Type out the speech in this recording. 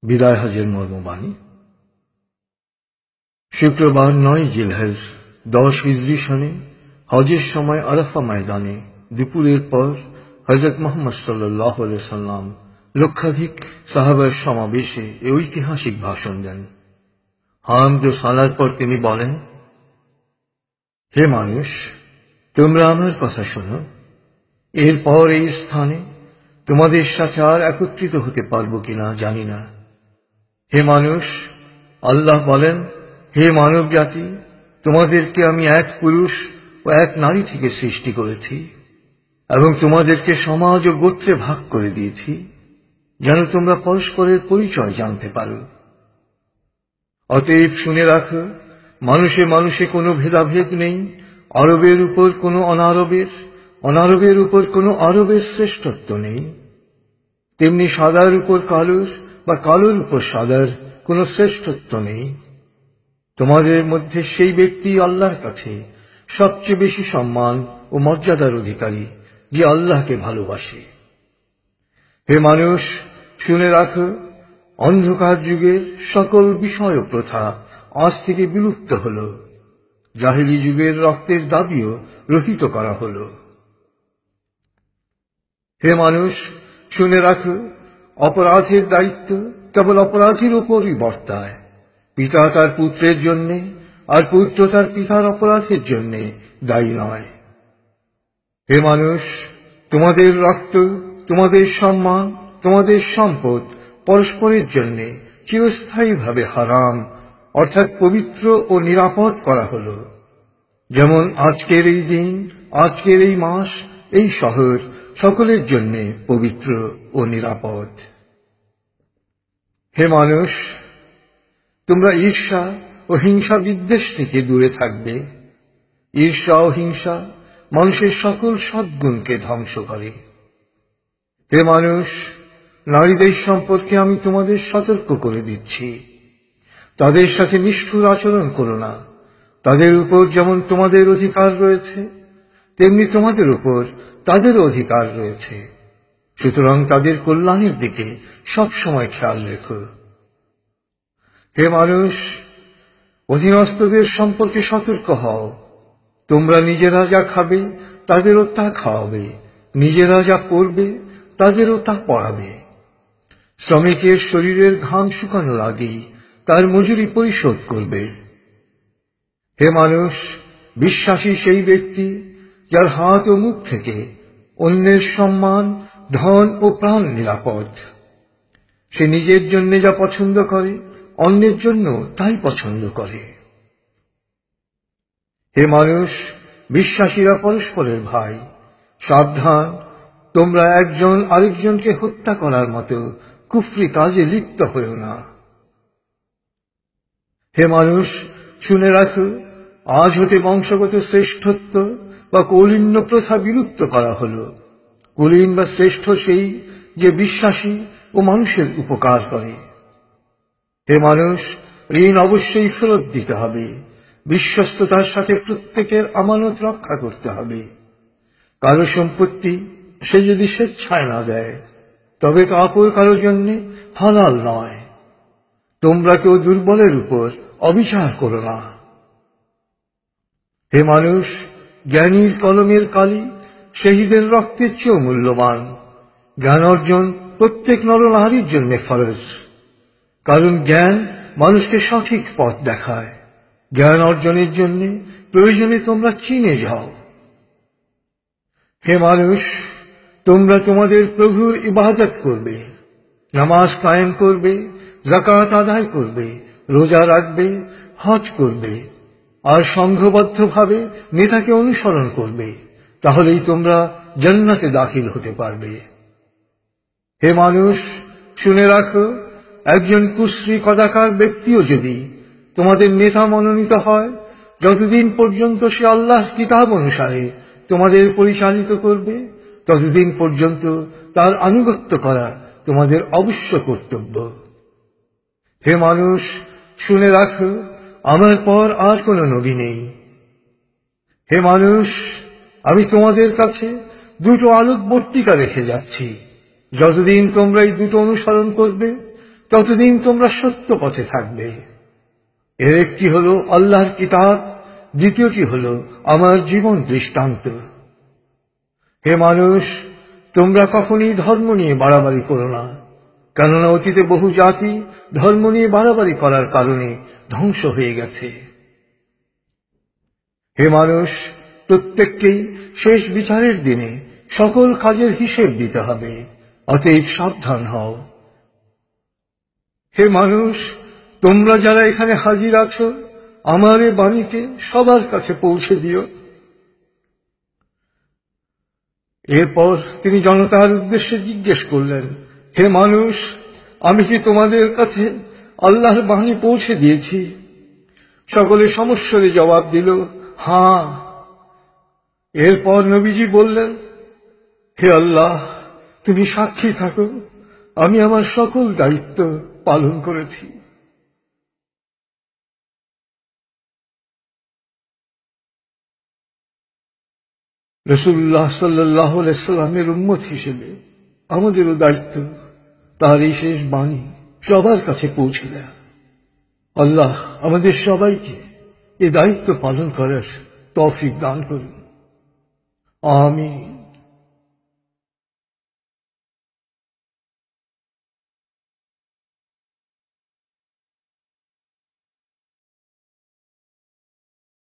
বিদায় হজের মর্মবাণী। শুক্রবার 9 জিলহজ 10 হিজরি সনে হজের সময় আরাফা ময়দানে দুপুরের পর হযরত মুহাম্মদ সাল্লাল্লাহু আলাইহি সাল্লাম লক্ষাধিক সাহাবার সমাবেশে এই ঐতিহাসিক ভাষণ দেন। হামদ ও সালার পর তিনি বলেন, হে মানুষ, তোমরা আমার কথা শোনো। এরপর এই স্থানে তোমাদের সাথে আর একত্রিত হতে পারবো কিনা জানি না। হে মানুষ, আল্লাহ বলেন, হে মানব জাতি, তোমাদেরকে আমি এক পুরুষ ও এক নারী থেকে সৃষ্টি করেছি এবং তোমাদেরকে সমাজ ও গোত্রে ভাগ করে দিয়েছি, যেন তোমরা পরস্পরের পরিচয় জানতে পারো। অতএব শুনে রাখো, মানুষে মানুষে কোনো ভেদাভেদ নেই। আরবের উপর কোনো অনারবের, অনারবের উপর কোনো আরবের শ্রেষ্ঠত্ব নেই। তেমনি সাদার উপর কালোর বা কালোর উপর সাদার কোনো শ্রেষ্ঠত্ব নেই। তোমাদের মধ্যে সেই ব্যক্তি আল্লাহর কাছে সবচেয়ে বেশি সম্মান ও মর্যাদার অধিকারী, যে আল্লাহকে ভালোবাসে। হে মানুষ, শুনে রাখো, অন্ধকার যুগের সকল বিষয় ও প্রথা আজ থেকে বিলুপ্ত হল। জাহেলি যুগের রক্তের দাবিও রহিত করা হল। হে মানুষ, শুনে রাখো, অপরাধের দায়িত্ব কেবল অপরাধীর উপরই বর্তায়। পিতা তার পুত্রের জন্যে আর পুত্র তার পিতার অপরাধের জন্যে দায়ী নয়। হে মানুষ, তোমাদের রক্ত, তোমাদের সম্মান, তোমাদের সম্পদ পরস্পরের জন্যে চিরস্থায়ীভাবে হারাম, অর্থাৎ পবিত্র ও নিরাপদ করা হল। যেমন আজকের এই দিন, আজকের এই মাস, এই শহর সকলের জন্যে পবিত্র ও নিরাপদ। হে মানুষ, তোমরা ঈর্ষা ও হিংসা বিদ্বেষ থেকে দূরে থাকবে। ঈর্ষা ও হিংসা মানুষের সকল সদ্গুণকে ধ্বংস করে। হে মানুষ, নারীদের সম্পর্কে আমি তোমাদের সতর্ক করে দিচ্ছি। তাদের সাথে নিষ্ঠুর আচরণ করো না। তাদের উপর যেমন তোমাদের অধিকার রয়েছে, তেমনি তোমাদের উপর তাদেরও অধিকার রয়েছে। সুতরাং তাদের কল্যাণের দিকে সবসময় খেয়াল রেখো। হে মানুষ, অধীনস্থদের সম্পর্কে সতর্ক হও। তোমরা নিজেরা যা খাবে তাদেরও তা খাওয়াবে, নিজেরা যা পরবে তাদেরও তা পরাবে। শ্রমিকের শরীরের ঘাম শুকানোর আগেই তার মজুরি পরিশোধ করবে। হে মানুষ, বিশ্বাসী সেই ব্যক্তি যার হাত ও মুখ থেকে অন্যের সম্মান, ধন ও প্রাণ নিরাপদ। সে নিজের জন্য যা পছন্দ করে, অন্যের জন্য তাই পছন্দ করে। হে মানুষ, বিশ্বাসীরা পরস্পরের ভাই। সাবধান, তোমরা একজন আরেকজনকে হত্যা করার মতো কুফরি কাজে লিপ্ত হও না। হে মানুষ, শুনে রাখো, আজ হতে বংশগত শ্রেষ্ঠত্ব বা কৌলিন্য প্রথা বিলুপ্ত করা হল। কুলীন বা শ্রেষ্ঠ সেই যে বিশ্বাসী ও মানুষের উপকার করে। হে মানুষ, ঋণ অবশ্যই ফেরত দিতে হবে। বিশ্বস্ততার সাথে প্রত্যেকের আমানত রক্ষা করতে হবে। কারো সম্পত্তি সে যদি স্বেচ্ছায় না দেয়, তবে তা অপর কারোর জন্য হালাল নয়। তোমরা কেউ দুর্বলের উপর অবিচার করো না। হে মানুষ, জ্ঞানীর কলমের কালি শহীদের রক্তের চেয়েও মূল্যবান। জ্ঞান অর্জন প্রত্যেক নরনারীর জন্য ফরজ, কারণ জ্ঞান মানুষকে সঠিক পথ দেখায়। জ্ঞান অর্জনের জন্য প্রয়োজনে তোমরা চীনে যাও। হে মানুষ, তোমরা তোমাদের প্রভুর ইবাদত করবে, নামাজ কায়েম করবে, যাকাত আদায় করবে, রোজা রাখবে, হজ করবে আর সংঘবদ্ধভাবে নেতাকে অনুসরণ করবে। তাহলেই তোমরা জান্নাতে দাখিল হতে পারবে। হে মানুষ, শুনে রাখো, একজন কুশ্রী কদাকার ব্যক্তিও যদি তোমাদের নেতা মনোনীত হয়, যতদিন পর্যন্ত সে আল্লাহর কিতাব অনুসারে তোমাদের পরিচালিত করবে, ততদিন পর্যন্ত তার আনুগত্য করা তোমাদের অবশ্য কর্তব্য। হে মানুষ, শুনে রাখো, আমার পর আর কোন নবী নেই। হে মানুষ, আমি তোমাদের কাছে দুটো আলোকবর্তিকা রেখে যাচ্ছি। যতদিন তোমরা এই দুটো অনুসরণ করবে, ততদিন তোমরা সত্য পথে থাকবে। এর একটি হল আল্লাহর কিতাব, দ্বিতীয়টি হল আমার জীবন দৃষ্টান্ত। হে মানুষ, তোমরা কখনই ধর্ম নিয়ে বাড়াবাড়ি করো না, কেননা অতীতে বহু জাতি ধর্ম নিয়ে বাড়াবাড়ি করার কারণে ধ্বংস হয়ে গেছে। হে মানুষ, প্রত্যেককেই শেষ বিচারের দিনে সকল কাজের হিসেব দিতে হবে, অতএব সাবধান হও। হে মানুষ, তোমরা যারা এখানে হাজির আছো, আমার এ বাণীকে সবার কাছে পৌঁছে দিও। এরপর তিনি জনতার উদ্দেশ্যে জিজ্ঞেস করলেন, হে মানুষ, আমি কি তোমাদের কাছে আল্লাহর বাণী পৌঁছে দিয়েছি? সকলে সমস্বরে জবাব দিল, হ্যাঁ। এরপর নবীজি বললেন, হে আল্লাহ, তুমি সাক্ষী থাকো, আমি আমার সকল দায়িত্ব পালন করেছি। রাসূলুল্লাহ সাল্লাল্লাহু আলাইহি ওয়াসাল্লামের উম্মত হিসেবে আমাদেরও দায়িত্ব তার এই শেষ বাণী সবার কাছে পৌঁছে দেয়া। আল্লাহ আমাদের সবাইকে এ দায়িত্ব পালন করার তৌফিক দান করুন। আমিন।